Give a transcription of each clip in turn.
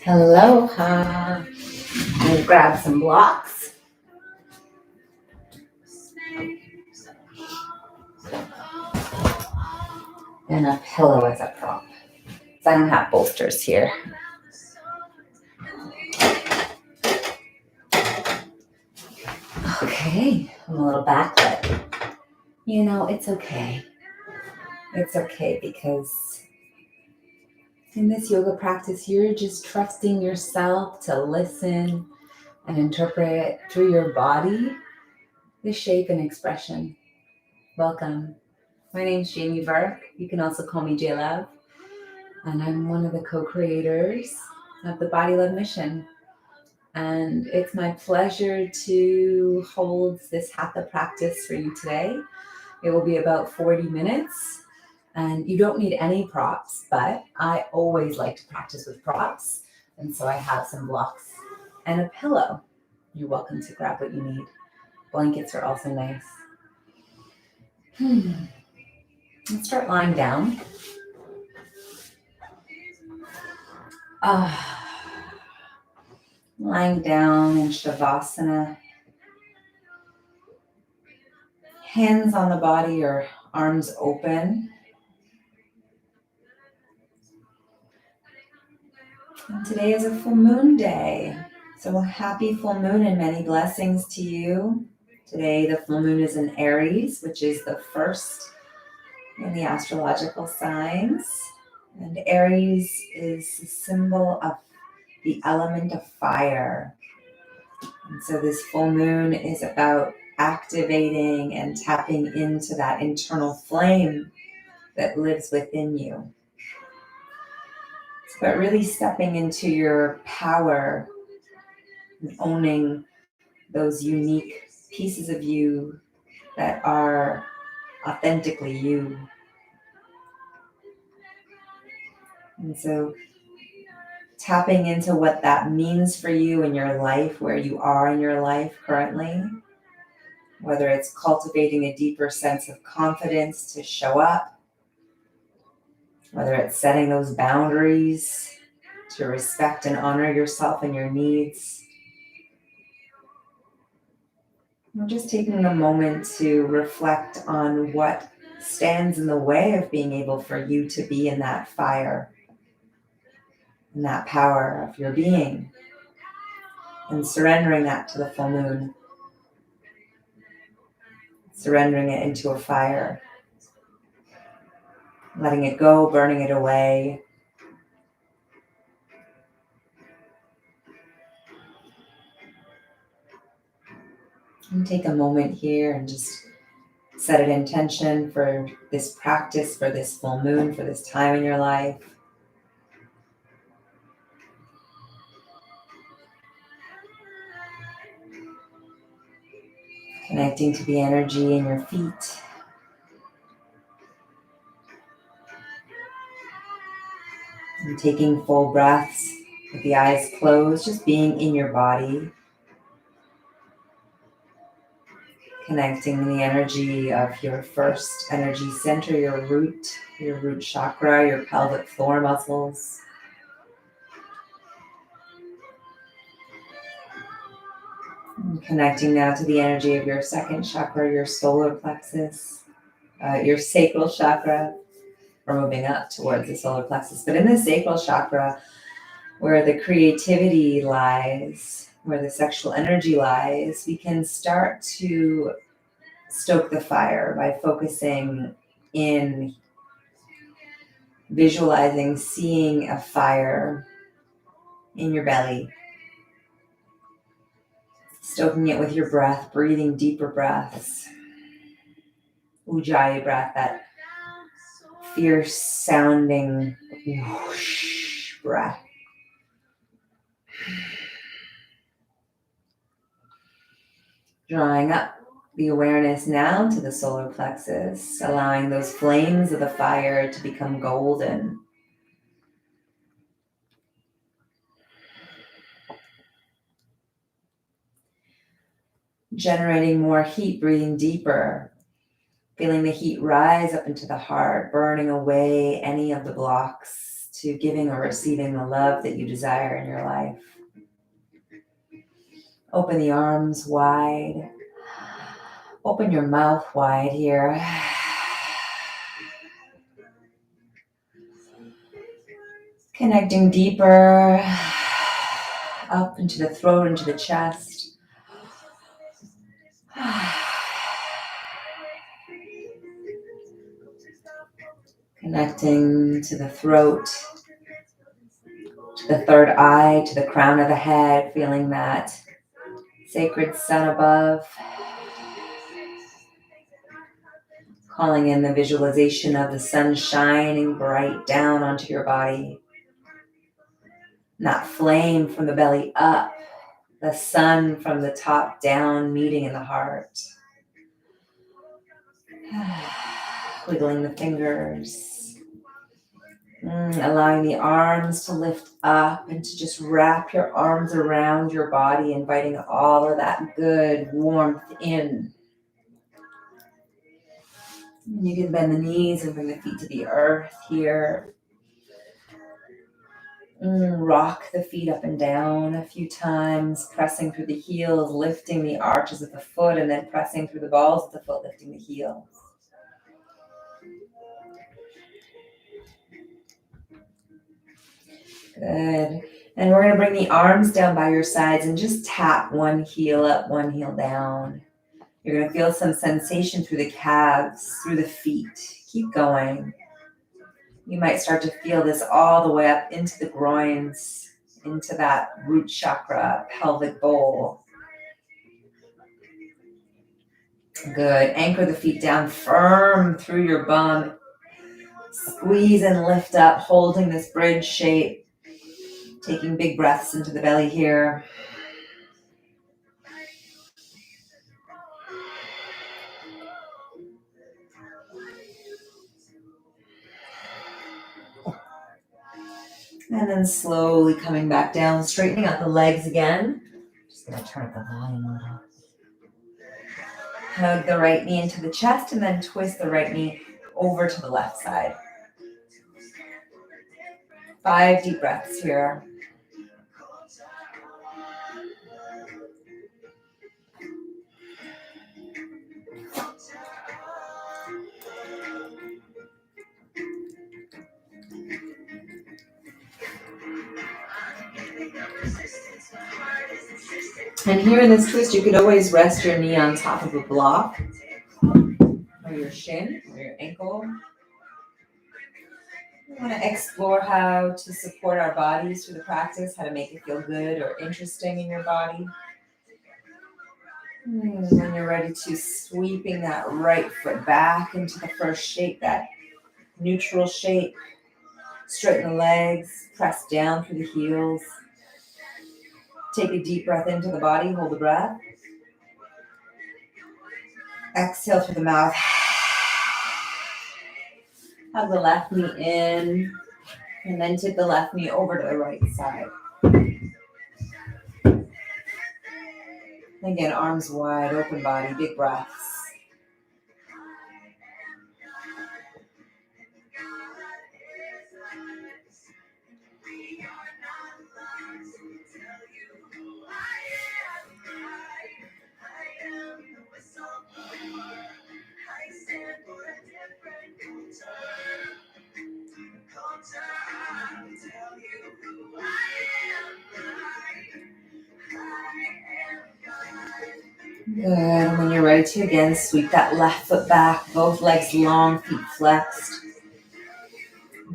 Aloha. We'll grab some blocks. And a pillow as a prop. So I don't have bolsters here. Okay, I'm a little backlit. It's okay. It's okay because in this yoga practice, you're just trusting yourself to listen and interpret through your body the shape and expression. Welcome. My name's Jamie Burke. You can also call me J-Love. And I'm one of the co-creators of the Body Love Mission. And it's my pleasure to hold this Hatha practice for you today. It will be about 40 minutes. And you don't need any props, but I always like to practice with props. And so I have some blocks and a pillow. You're welcome to grab what you need. Blankets are also nice. Let's start lying down. Lying down in Shavasana. Hands on the body or arms open. And today is a full moon day. So a happy full moon and many blessings to you. Today the full moon is in Aries, which is the first in the astrological signs. And Aries is a symbol of the element of fire. And so this full moon is about activating and tapping into that internal flame that lives within you. It's about really stepping into your power and owning those unique pieces of you that are authentically you. And so tapping into what that means for you in your life, where you are in your life currently, whether it's cultivating a deeper sense of confidence to show up, whether it's setting those boundaries to respect and honor yourself and your needs. We're just taking a moment to reflect on what stands in the way of being able for you to be in that fire, in that power of your being, and surrendering that to the full moon, surrendering it into a fire, letting it go, burning it away. And take a moment here and just set an intention for this practice, for this full moon, for this time in your life. Connecting to the energy in your feet. And taking full breaths with the eyes closed, just being in your body. Connecting the energy of your first energy center, your root chakra, your pelvic floor muscles. And connecting now to the energy of your second chakra, your solar plexus, your sacral chakra. We're moving up towards the solar plexus. But in the sacral chakra, where the creativity lies, where the sexual energy lies, we can start to stoke the fire by focusing in, visualizing, seeing a fire in your belly, stoking it with your breath, breathing deeper breaths. Ujjayi breath, that fierce sounding whoosh breath. Drawing up the awareness now to the solar plexus, allowing those flames of the fire to become golden. Generating more heat, breathing deeper, feeling the heat rise up into the heart, burning away any of the blocks to giving or receiving the love that you desire in your life. Open the arms wide. Open your mouth wide here. Connecting deeper up into the throat, into the chest. Connecting to the throat, to the third eye, to the crown of the head, feeling that sacred sun above. Calling in the visualization of the sun shining bright down onto your body. Not flame from the belly up, the sun from the top down, meeting in the heart. Wiggling the fingers. Allowing the arms to lift up and to just wrap your arms around your body, inviting all of that good warmth in. You can bend the knees and bring the feet to the earth here. Rock the feet up and down a few times, pressing through the heels, lifting the arches of the foot, and then pressing through the balls of the foot, lifting the heels. Good. And we're going to bring the arms down by your sides and just tap one heel up, one heel down. You're going to feel some sensation through the calves, through the feet. Keep going. You might start to feel this all the way up into the groins, into that root chakra, pelvic bowl. Good. Anchor the feet down firm through your bum. Squeeze and lift up, holding this bridge shape. Taking big breaths into the belly here. And then slowly coming back down, straightening out the legs again. Just going to turn up the volume a little. Hug the right knee into the chest and then twist the right knee over to the left side. 5 deep breaths here. And here in this twist, you could always rest your knee on top of a block, or your shin, or your ankle. We want to explore how to support our bodies through the practice, how to make it feel good or interesting in your body. When you're ready to, sweeping that right foot back into the first shape, that neutral shape. Straighten the legs, press down through the heels. Take a deep breath into the body, hold the breath. Exhale through the mouth. Hug the left knee in, and then tip the left knee over to the right side. Again, arms wide, open body, big breaths. Good. When you're ready to, again, sweep that left foot back, both legs long, feet flexed.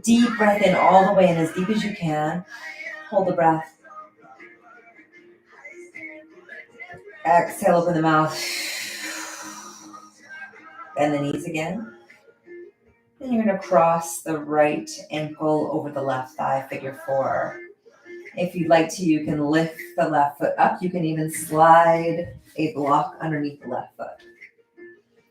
Deep breath in all the way in, as deep as you can. Hold the breath. Exhale, open the mouth. Bend the knees again. Then you're going to cross the right ankle over the left thigh, figure 4. If you'd like to, you can lift the left foot up. You can even slide a block underneath the left foot.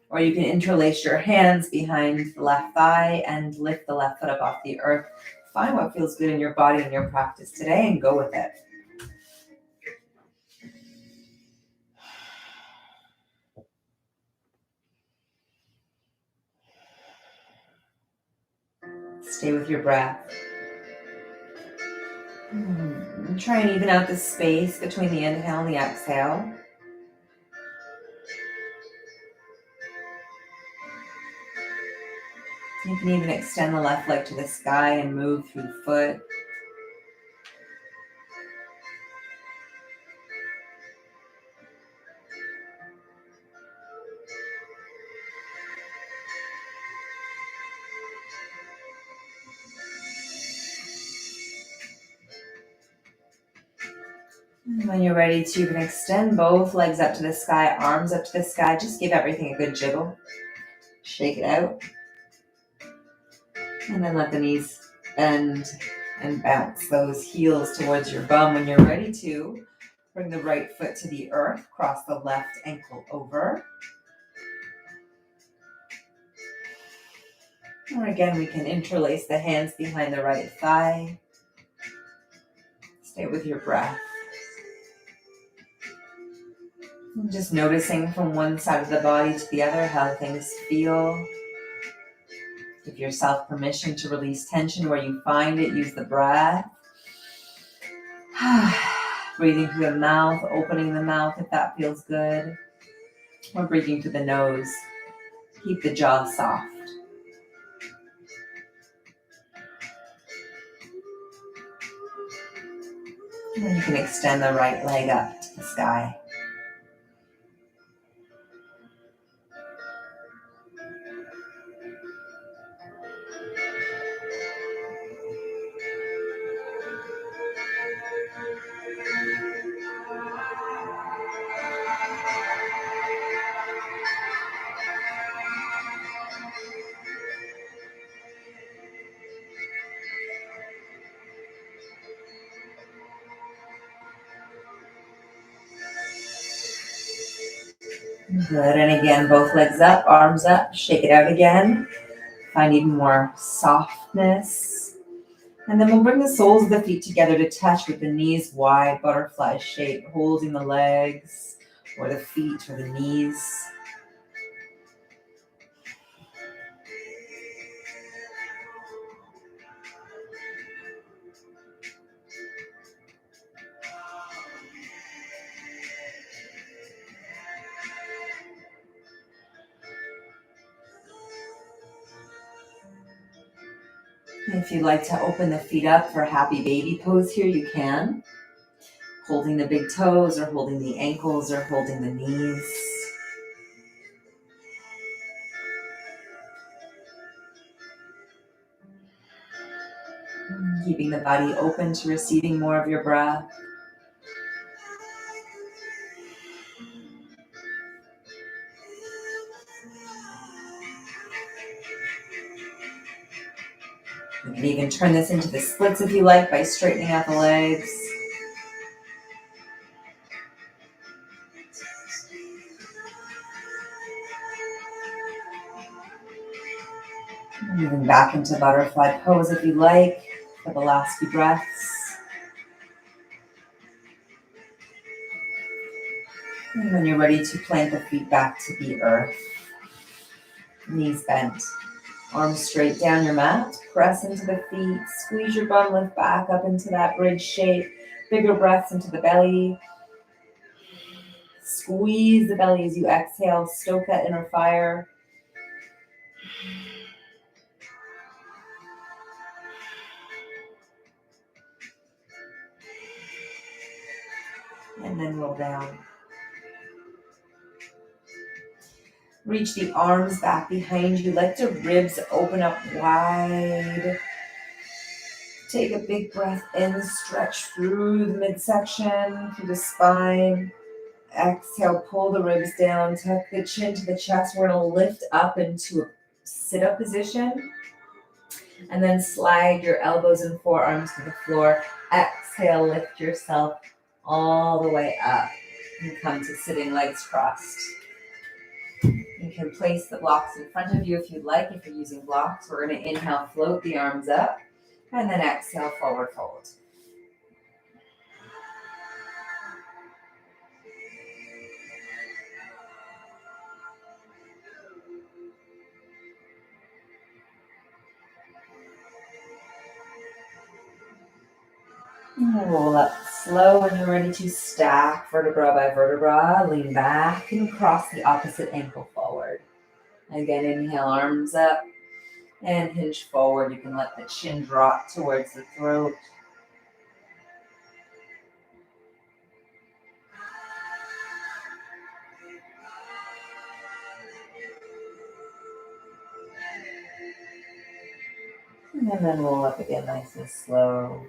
Or you can interlace your hands behind the left thigh and lift the left foot up off the earth. Find what feels good in your body and your practice today and go with it. Stay with your breath. Try and even out the space between the inhale and the exhale. You can even extend the left leg to the sky and move through the foot. And when you're ready to, you can extend both legs up to the sky, arms up to the sky. Just give everything a good jiggle. Shake it out. And then let the knees bend and bounce those heels towards your bum. When you're ready to, bring the right foot to the earth. Cross the left ankle over. Or again, we can interlace the hands behind the right thigh. Stay with your breath. Just noticing from one side of the body to the other how things feel. Give yourself permission to release tension where you find it. Use the breath. Breathing through the mouth, opening the mouth if that feels good. Or breathing through the nose. Keep the jaw soft. And then you can extend the right leg up to the sky. Good, and again, both legs up, arms up, shake it out again. Find even more softness. And then we'll bring the soles of the feet together to touch with the knees wide, butterfly shape, holding the legs or the feet or the knees. If you'd like to open the feet up for happy baby pose here, you can. Holding the big toes or holding the ankles or holding the knees. Keeping the body open to receiving more of your breath. You can even turn this into the splits if you like by straightening out the legs. Moving back into butterfly pose if you like for the last few breaths. And when you're ready to plant the feet back to the earth. Knees bent. Arms straight down your mat. Press into the feet. Squeeze your bum, lift back up into that bridge shape. Bigger breaths into the belly. Squeeze the belly as you exhale. Stoke that inner fire. And then roll down. Reach the arms back behind you. Let the ribs open up wide. Take a big breath in. Stretch through the midsection, through the spine. Exhale, pull the ribs down. Tuck the chin to the chest. We're going to lift up into a sit-up position. And then slide your elbows and forearms to the floor. Exhale, lift yourself all the way up. And come to sitting, legs crossed. You can place the blocks in front of you if you'd like. If you're using blocks, we're going to inhale, float the arms up. And then exhale, forward fold. Roll up slow when you're ready to stack vertebra by vertebra. Lean back and cross the opposite ankle forward. Again, inhale, arms up and hinge forward. You can let the chin drop towards the throat. And then roll up again nice and slow.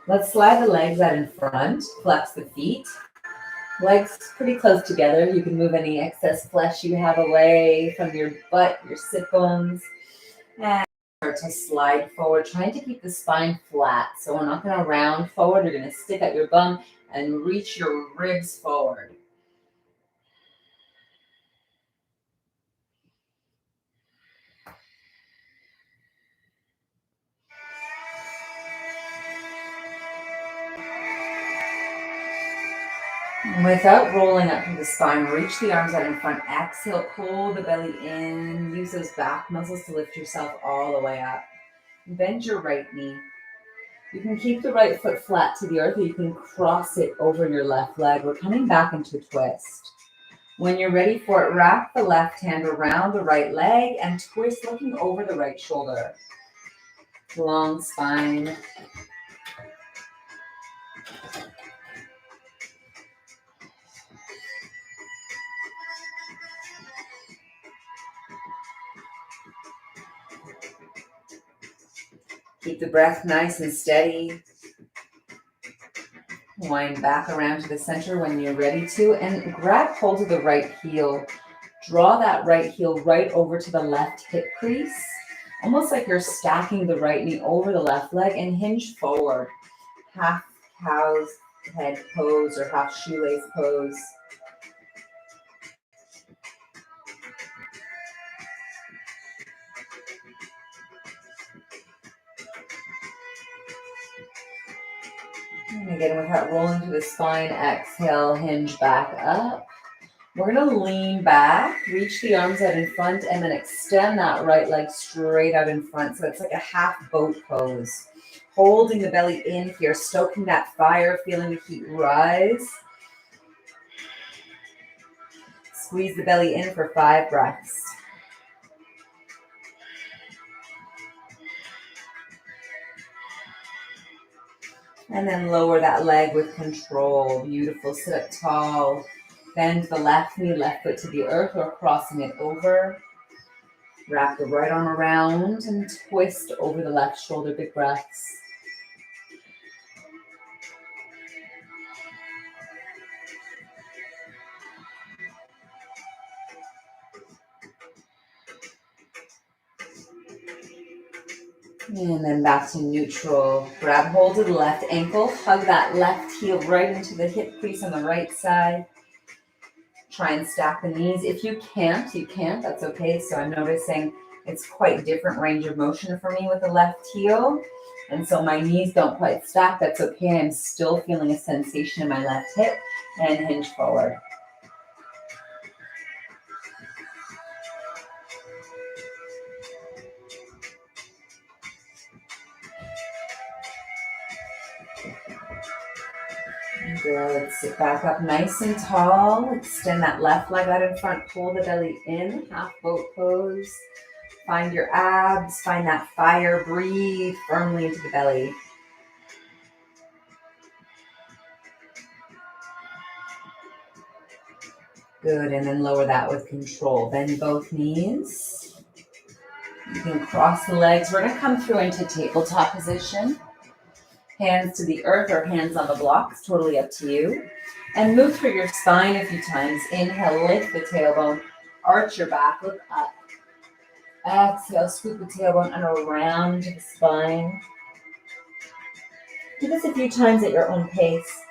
Let's slide the legs out in front, flex the feet. Legs pretty close together. You can move any excess flesh you have away from your butt, your sit bones. And start to slide forward, trying to keep the spine flat. So we're not going to round forward. You're going to stick out your bum and reach your ribs forward. Without rolling up through the spine, reach the arms out in front. Exhale, pull the belly in. Use those back muscles to lift yourself all the way up. Bend your right knee. You can keep the right foot flat to the earth, or you can cross it over your left leg. We're coming back into a twist. When you're ready for it, wrap the left hand around the right leg and twist, looking over the right shoulder. Long spine. Keep the breath nice and steady. Wind back around to the center when you're ready to, and grab hold of the right heel. Draw that right heel right over to the left hip crease, almost like you're stacking the right knee over the left leg, and hinge forward. Half cow's head pose or half shoelace pose. And again, without rolling through the spine, exhale, hinge back up. We're going to lean back, reach the arms out in front, and then extend that right leg straight out in front. So it's like a half boat pose. Holding the belly in here, stoking that fire, feeling the heat rise. Squeeze the belly in for 5 breaths. And then lower that leg with control. Beautiful. Sit up tall. Bend the left knee, left foot to the earth, or crossing it over. Wrap the right arm around and twist over the left shoulder. Big breaths. And then back to neutral. Grab hold of the left ankle. Hug that left heel right into the hip crease on the right side. Try and stack the knees. If you can't, that's okay. So I'm noticing it's quite different range of motion for me with the left heel. And so my knees don't quite stack. That's okay. I'm still feeling a sensation in my left hip, and hinge forward. Good. Sit back up nice and tall. Extend that left leg out in front. Pull the belly in. Half boat pose. Find your abs. Find that fire. Breathe firmly into the belly. Good. And then lower that with control. Bend both knees. You can cross the legs. We're going to come through into tabletop position. Hands to the earth or hands on the blocks, totally up to you. And move through your spine a few times. Inhale, lift the tailbone, arch your back, look up. Exhale, scoop the tailbone and around the spine. Do this a few times at your own pace.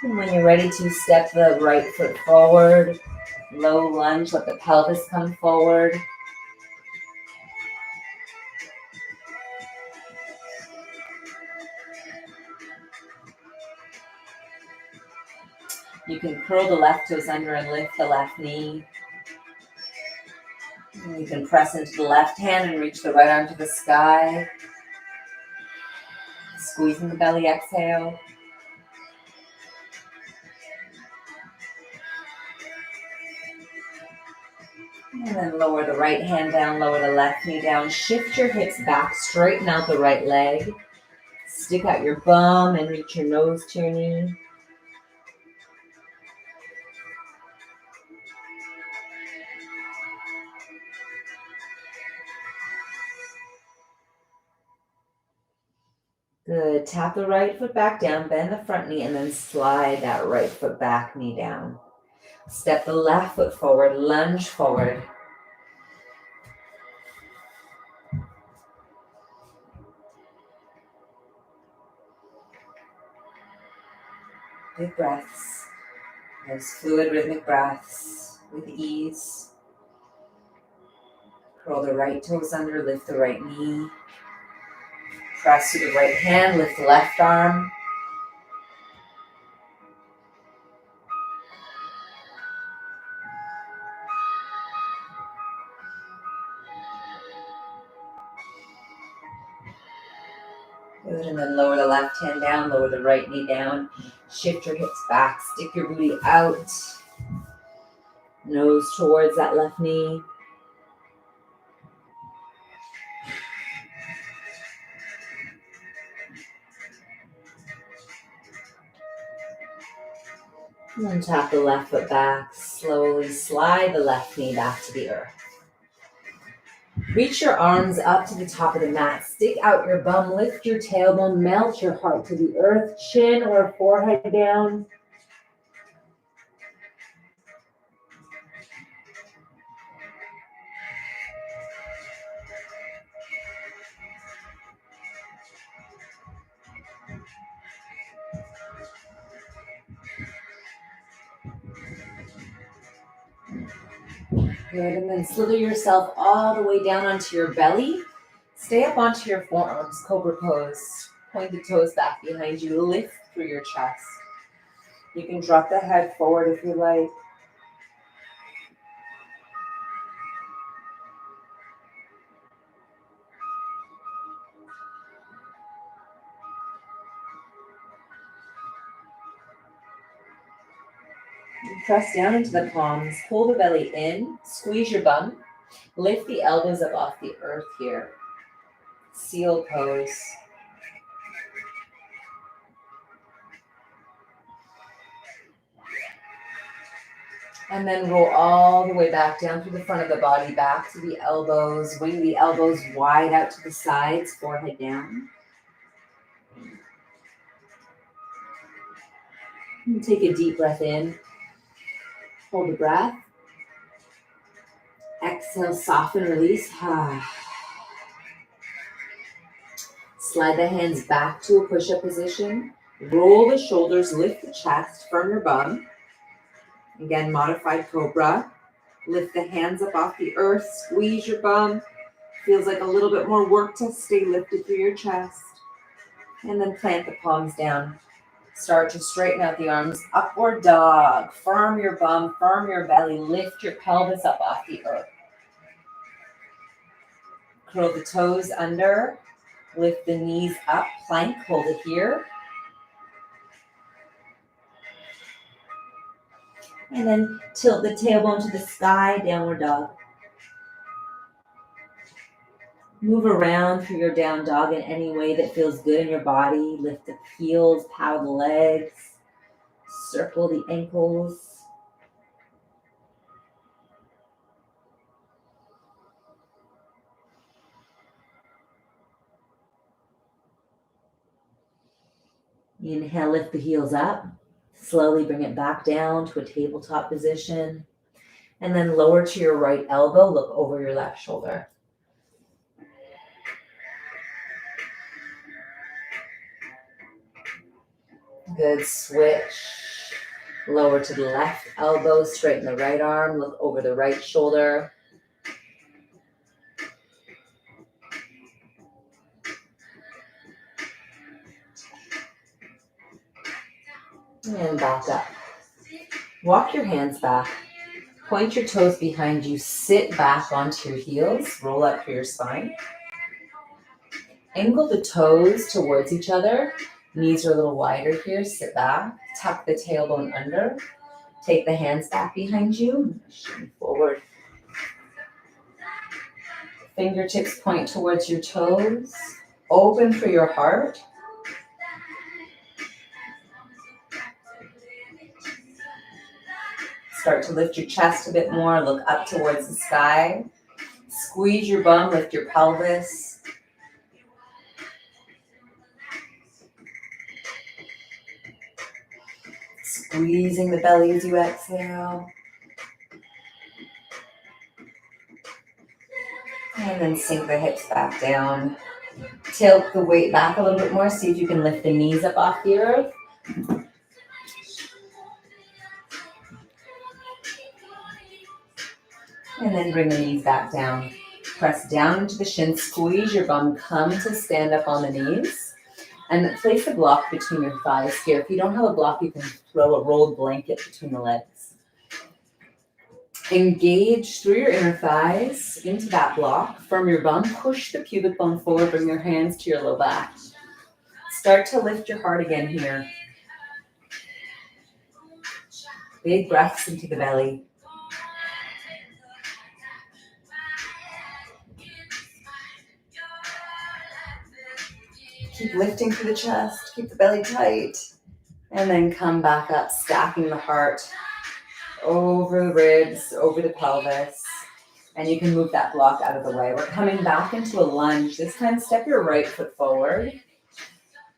And when you're ready to step the right foot forward, low lunge, let the pelvis come forward. You can curl the left toes under and lift the left knee. And you can press into the left hand and reach the right arm to the sky. Squeezing the belly, exhale. And then lower the right hand down, lower the left knee down. Shift your hips back, straighten out the right leg. Stick out your bum and reach your nose to your knee. Good. Tap the right foot back down, bend the front knee, and then slide that right foot back, knee down. Step the left foot forward, lunge forward. Big breaths. Those fluid rhythmic breaths with ease. Curl the right toes under, lift the right knee. Press to the right hand, lift the left arm. Good, and then lower the left hand down, lower the right knee down. Shift your hips back, stick your booty out. Nose towards that left knee. And then tap the left foot back. Slowly slide the left knee back to the earth. Reach your arms up to the top of the mat. Stick out your bum, lift your tailbone, melt your heart to the earth, chin or forehead down. Good, and then slither yourself all the way down onto your belly. Stay up onto your forearms, cobra pose. Point the toes back behind you, lift through your chest. You can drop the head forward if you like. Press down into the palms, pull the belly in, squeeze your bum, lift the elbows up off the earth here. Seal pose. And then roll all the way back down through the front of the body, back to the elbows. Wing the elbows wide out to the sides, forehead down. And take a deep breath in. Hold the breath. Exhale, soften, release. Slide the hands back to a push-up position. Roll the shoulders, lift the chest, firm your bum. Again, modified cobra. Lift the hands up off the earth, squeeze your bum. Feels like a little bit more work to stay lifted through your chest. And then plant the palms down. Start to straighten out the arms. Upward dog. Firm your bum, firm your belly. Lift your pelvis up off the earth. Curl the toes under. Lift the knees up. Plank. Hold it here. And then tilt the tailbone to the sky. Downward dog. Move around through your down dog in any way that feels good in your body. Lift the heels, power the legs, circle the ankles. Inhale, lift the heels up. Slowly bring it back down to a tabletop position. And then lower to your right elbow, look over your left shoulder. Good, switch. Lower to the left elbow, straighten the right arm, look over the right shoulder. And back up. Walk your hands back. Point your toes behind you. Sit back onto your heels. Roll up through your spine. Angle the toes towards each other. Knees are a little wider here. Sit back. Tuck the tailbone under. Take the hands back behind you. Shin forward. Fingertips point towards your toes. Open for your heart. Start to lift your chest a bit more. Look up towards the sky. Squeeze your bum. Lift your pelvis. Squeezing the belly as you exhale. And then sink the hips back down. Tilt the weight back a little bit more. See if you can lift the knees up off the earth. And then bring the knees back down. Press down into the shins. Squeeze your bum. Come to stand up on the knees. And place a block between your thighs here. If you don't have a block, you can throw a rolled blanket between the legs. Engage through your inner thighs into that block. From your bum, push the pubic bone forward. Bring your hands to your low back. Start to lift your heart again here. Big breaths into the belly. Keep lifting through the chest. Keep the belly tight. And then come back up, stacking the heart over the ribs, over the pelvis. And you can move that block out of the way. We're coming back into a lunge. This time, step your right foot forward.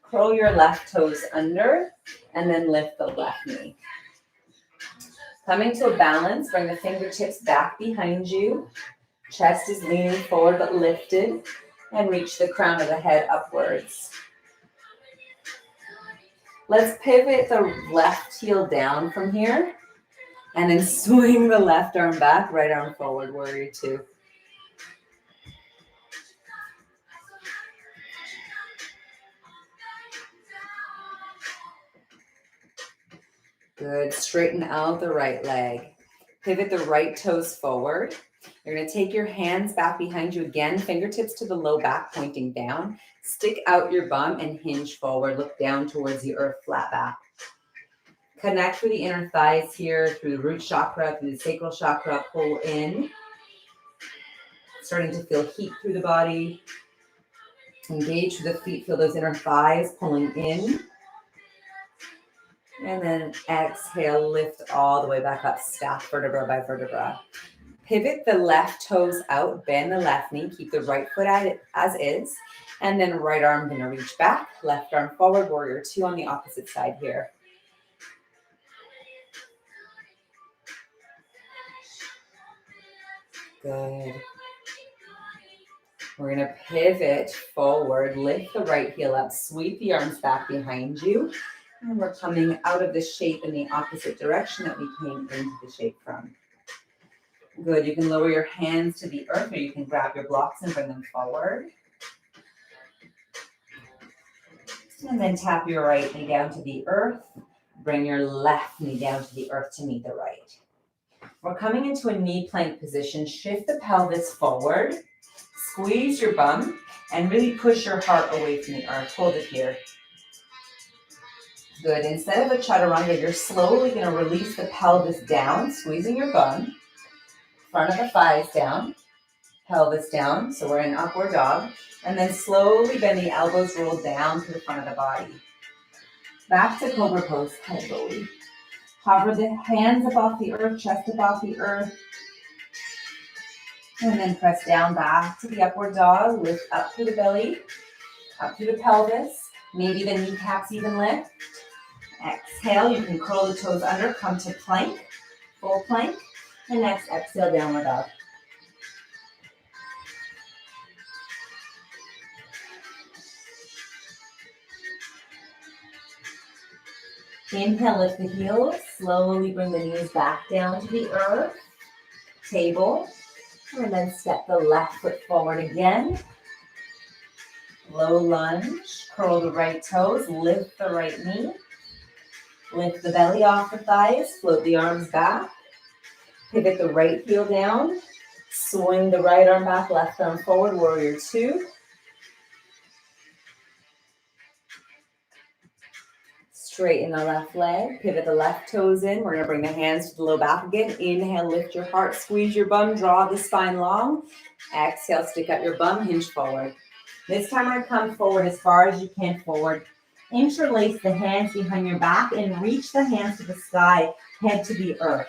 Curl your left toes under. And then lift the left knee. Coming to a balance, bring the fingertips back behind you. Chest is leaning forward but lifted. And reach the crown of the head upwards. Let's pivot the left heel down from here. And then swing the left arm back, right arm forward, warrior two. Good, straighten out the right leg. Pivot the right toes forward. You're gonna take your hands back behind you again, fingertips to the low back, pointing down. Stick out your bum and hinge forward. Look down towards the earth, flat back. Connect through the inner thighs here, through the root chakra, through the sacral chakra, pull in. Starting to feel heat through the body. Engage through the feet, feel those inner thighs pulling in. And then exhale, lift all the way back up, stack vertebra by vertebra. Pivot the left toes out, bend the left knee, keep the right foot at it as is. And then right arm gonna reach back, left arm forward, warrior two on the opposite side here. Good. We're gonna pivot forward, lift the right heel up, sweep the arms back behind you. And we're coming out of the shape in the opposite direction that we came into the shape from. Good, you can lower your hands to the earth or you can grab your blocks and bring them forward. And then tap your right knee down to the earth. Bring your left knee down to the earth to meet the right. We're coming into a knee plank position. Shift the pelvis forward. Squeeze your bum and really push your heart away from the earth. Hold it here. Good. Instead of a chaturanga, you're slowly going to release the pelvis down, squeezing your bum. Front of the thighs down, pelvis down. So we're in upward dog. And then slowly bend the elbows, roll down to the front of the body. Back to cobra pose, head slowly. Hover the hands above the earth, chest above the earth. And then press down back to the upward dog. Lift up through the belly, up through the pelvis. Maybe the kneecaps even lift. Exhale, you can curl the toes under, come to plank, full plank. And next, exhale, downward dog. Inhale, lift the heels. Slowly bring the knees back down to the earth. Table. And then step the left foot forward again. Low lunge. Curl the right toes. Lift the right knee. Lift the belly off the thighs, float the arms back. Pivot the right heel down. Swing the right arm back, left arm forward, warrior two. Straighten the left leg, pivot the left toes in. We're gonna bring the hands to the low back again. Inhale, lift your heart, squeeze your bum, draw the spine long. Exhale, stick out your bum, hinge forward. This time we're gonna come forward as far as you can forward. Interlace the hands behind your back and reach the hands to the sky, head to the earth.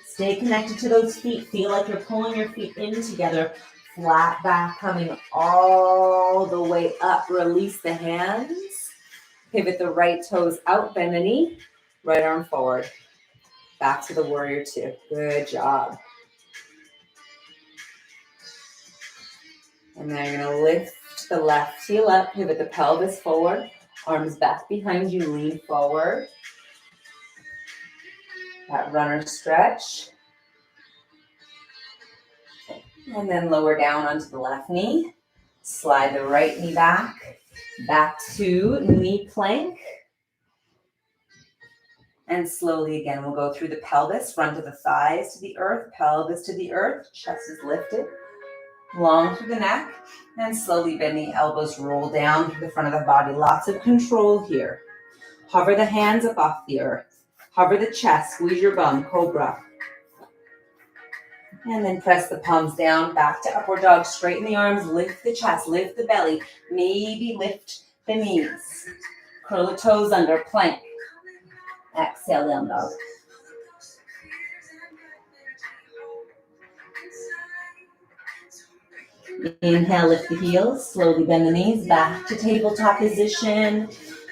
Stay connected to those feet. Feel like you're pulling your feet in together. Flat back coming all the way up. Release the hands. Pivot the right toes out. Bend the knee. Right arm forward. Back to the warrior two. Good job. And now you're going to lift the left heel up. Pivot the pelvis forward. Arms back behind you. Lean forward. That runner stretch. And then lower down onto the left knee. Slide the right knee back. Back to knee plank. And slowly again, we'll go through the pelvis. Run to the thighs to the earth. Pelvis to the earth. Chest is lifted. Long through the neck. And slowly bend the elbows. Roll down through the front of the body. Lots of control here. Hover the hands up off the earth. Hover the chest. Squeeze your bum. Cobra. And then press the palms down, back to upward dog. Straighten the arms, lift the chest, lift the belly. Maybe lift the knees. Curl the toes under, plank. Exhale, down dog. Inhale, lift the heels. Slowly bend the knees, back to tabletop position.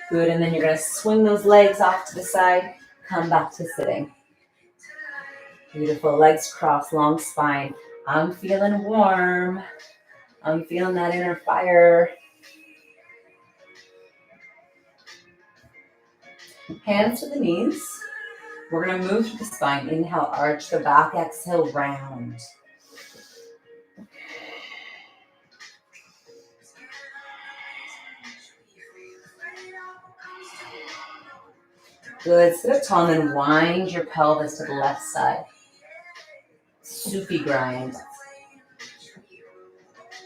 Good, and then you're going to swing those legs off to the side. Come back to sitting. Beautiful, legs crossed, long spine. I'm feeling warm. I'm feeling that inner fire. Hands to the knees. We're going to move through the spine. Inhale, arch the back. Exhale, round. Good. Sit up tall and then wind your pelvis to the left side. Sufi grind.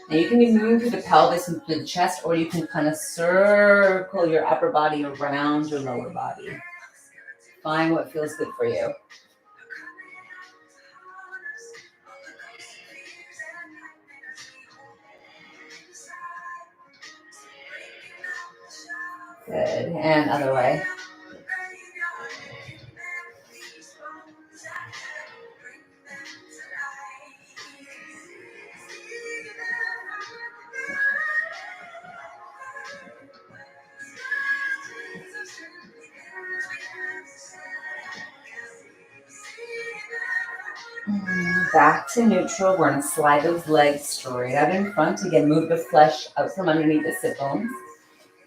Now you can be moving through the pelvis and through the chest, or you can kind of circle your upper body around your lower body. Find what feels good for you. Good. And other way. Back to neutral. We're going to slide those legs straight out in front. Again, move the flesh out from underneath the sit bones.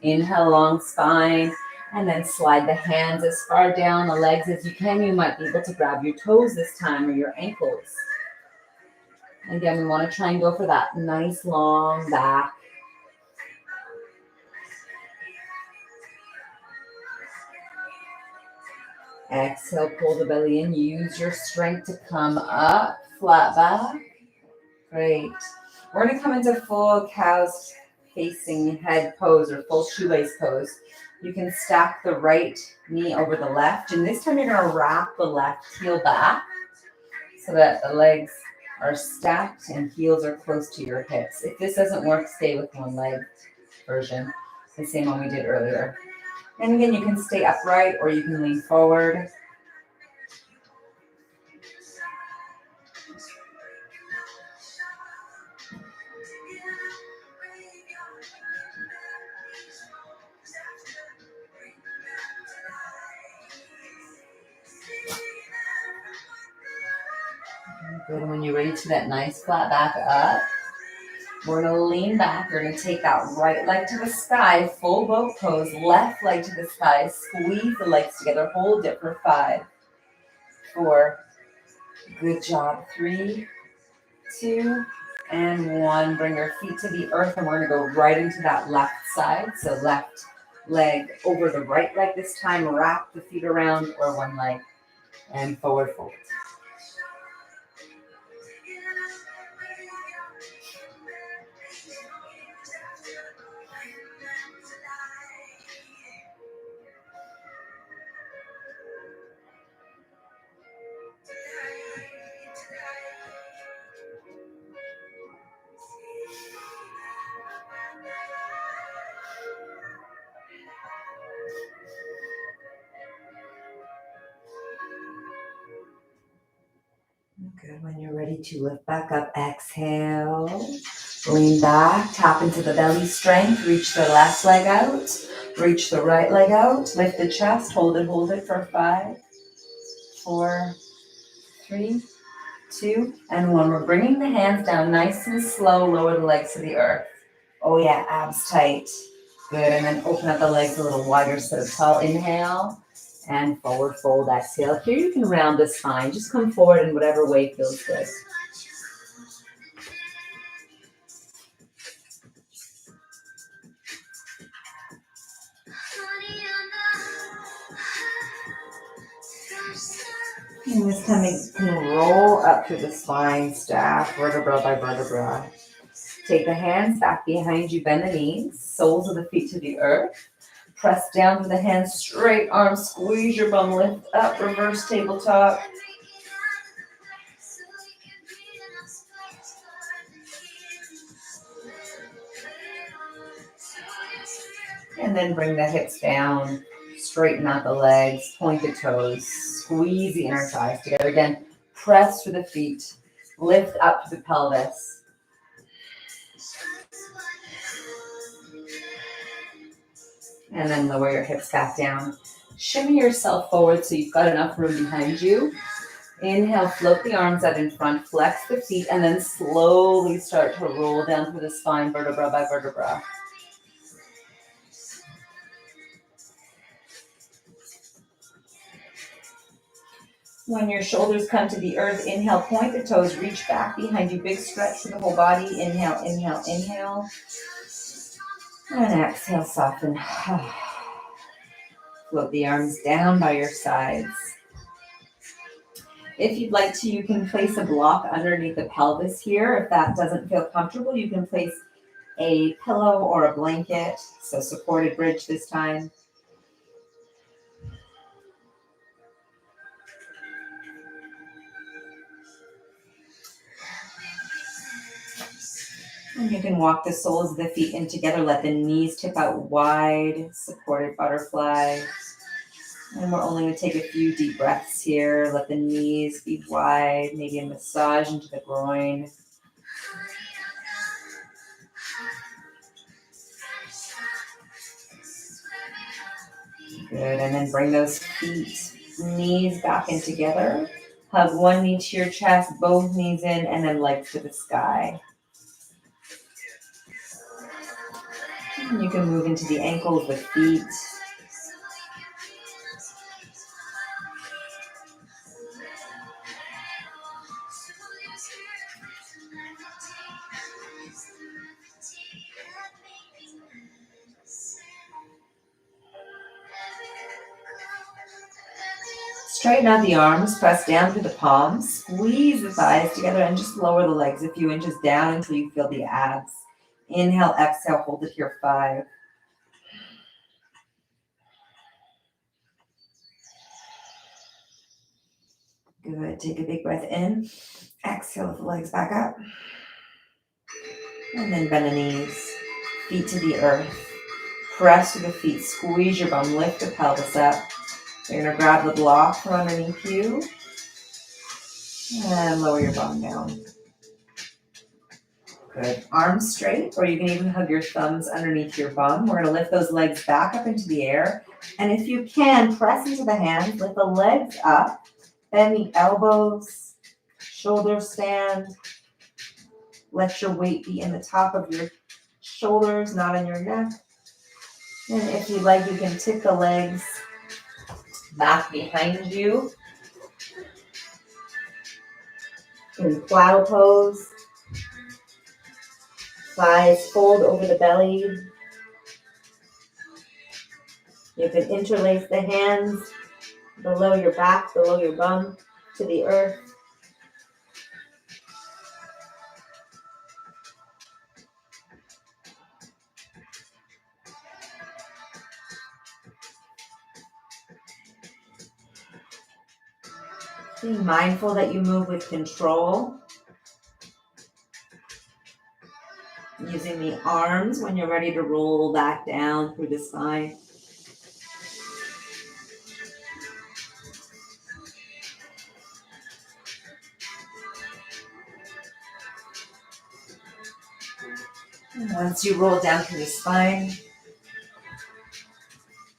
Inhale, long spine. And then slide the hands as far down the legs as you can. You might be able to grab your toes this time or your ankles. Again, we want to try and go for that nice long back. Exhale, pull the belly in. Use your strength to come up, flat back. Great. We're going to come into full cows facing head pose or full shoelace pose. You can stack the right knee over the left. And this time you're going to wrap the left heel back so that the legs are stacked and heels are close to your hips. If this doesn't work, stay with one leg version, the same one we did earlier. And again, you can stay upright or you can lean forward. Good, and when you're ready to that nice flat back up, we're going to lean back. We're going to take that right leg to the sky, full boat pose, left leg to the sky, squeeze the legs together, hold it for 5, 4, good job, 3, 2, And 1. Bring your feet to the earth, and we're going to go right into that left side. So left leg over the right leg this time. Wrap the feet around, or one leg, and forward fold. Good. When you're ready to lift back up, exhale. Lean back, tap into the belly strength. Reach the left leg out. Reach the right leg out. Lift the chest. Hold it for 5, 4, 3, 2, and 1. We're bringing the hands down nice and slow. Lower the legs to the earth. Oh yeah, abs tight. Good. And then open up the legs a little wider, so tall. Inhale. And forward fold, exhale. Here you can round the spine. Just come forward in whatever way feels good. And this time you can roll up through the spine, stack vertebra by vertebra. Take the hands back behind you, bend the knees, soles of the feet to the earth. Press down with the hands, straight arms, squeeze your bum, lift up, reverse tabletop. And then bring the hips down, straighten out the legs, point the toes, squeeze the inner thighs together. Again, press through the feet, lift up to the pelvis. And then lower your hips back down. Shimmy yourself forward so you've got enough room behind you. Inhale, float the arms out in front, flex the feet, and then slowly start to roll down through the spine, vertebra by vertebra. When your shoulders come to the earth, inhale, point the toes, reach back behind you, big stretch for the whole body. Inhale, inhale, inhale. And exhale, soften. Float the arms down by your sides. If you'd like to, you can place a block underneath the pelvis here. If that doesn't feel comfortable, you can place a pillow or a blanket. So supported bridge this time. And you can walk the soles of the feet in together. Let the knees tip out wide, supported butterfly. And we're only going to take a few deep breaths here. Let the knees be wide, maybe a massage into the groin. Good, and then bring those feet, knees back in together. Hug one knee to your chest, both knees in, and then legs to the sky. And you can move into the ankles with feet. Straighten out the arms, press down through the palms, squeeze the thighs together, and just lower the legs a few inches down until you feel the abs. Inhale, exhale, hold it here, 5. Good, take a big breath in. Exhale, lift the legs back up. And then bend the knees, feet to the earth. Press through the feet, squeeze your bum, lift the pelvis up. You're going to grab the block from underneath you and lower your bum down. Good. Arms straight, or you can even hug your thumbs underneath your bum. We're going to lift those legs back up into the air. And if you can, press into the hands, lift the legs up, bend the elbows, shoulders stand. Let your weight be in the top of your shoulders, not on your neck. And if you like, you can tip the legs back behind you in plow pose. Thighs fold over the belly. You can interlace the hands below your back, below your bum, to the earth. Being mindful that you move with control. Using the arms when you're ready to roll back down through the spine. And once you roll down through the spine,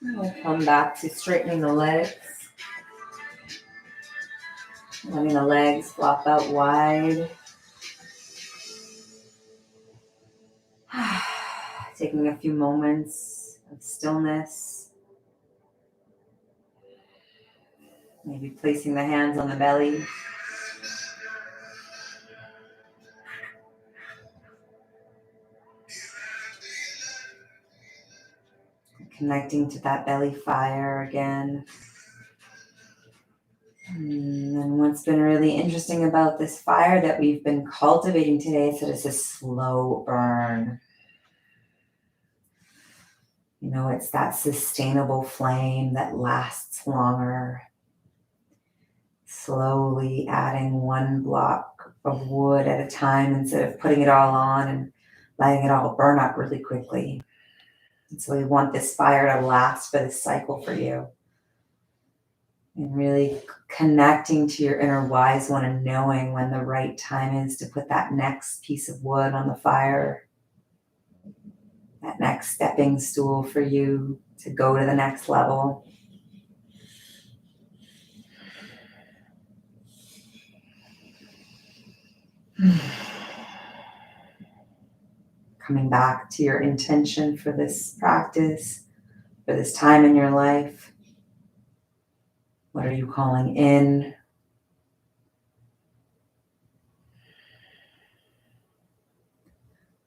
we'll come back to straightening the legs. Letting the legs flop out wide. Taking a few moments of stillness. Maybe placing the hands on the belly. Connecting to that belly fire again. And what's been really interesting about this fire that we've been cultivating today is that it's a slow burn. You know, it's that sustainable flame that lasts longer. Slowly adding one block of wood at a time instead of putting it all on and letting it all burn up really quickly. And so we want this fire to last for this cycle for you. And really connecting to your inner wise one and knowing when the right time is to put that next piece of wood on the fire. That next stepping stool for you to go to the next level. Coming back to your intention for this practice, for this time in your life. What are you calling in?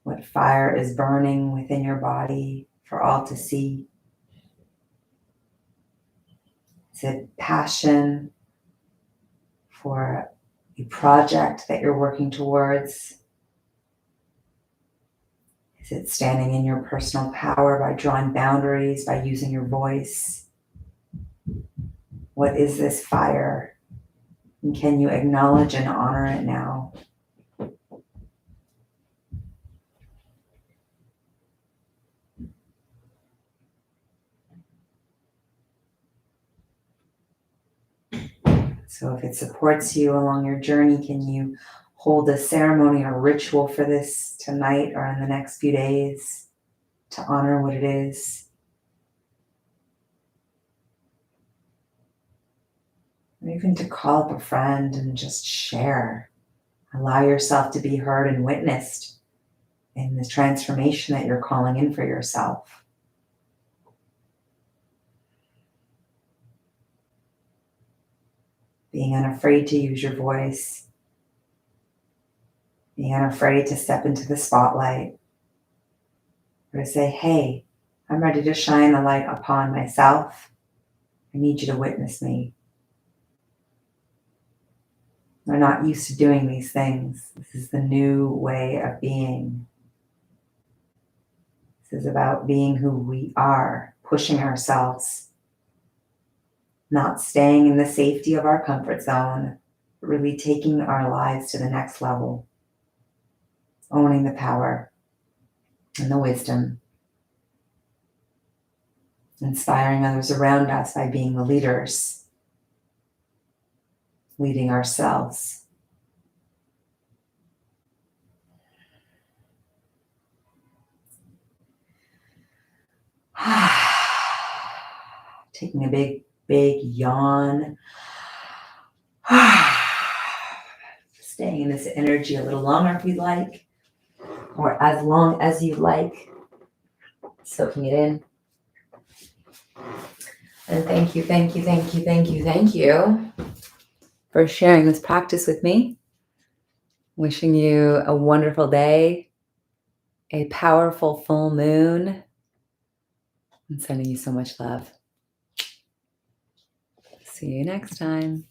What fire is burning within your body for all to see? Is it passion for a project that you're working towards? Is it standing in your personal power by drawing boundaries, by using your voice? What is this fire? And can you acknowledge and honor it now? So if it supports you along your journey, can you hold a ceremony or ritual for this tonight or in the next few days to honor what it is? Or even to call up a friend and just share. Allow yourself to be heard and witnessed in the transformation that you're calling in for yourself. Being unafraid to use your voice. Being unafraid to step into the spotlight. Or to say, hey, I'm ready to shine a light upon myself. I need you to witness me. We're not used to doing these things. This is the new way of being. This is about being who we are, pushing ourselves, not staying in the safety of our comfort zone, but really taking our lives to the next level, owning the power and the wisdom, inspiring others around us by being the leaders, leading ourselves. Taking a big yawn. Staying in this energy a little longer if you'd like, or as long as you like. Soaking it in. And thank you for sharing this practice with me. Wishing you a wonderful day. a powerful full moon. I'm sending you so much love. See you next time.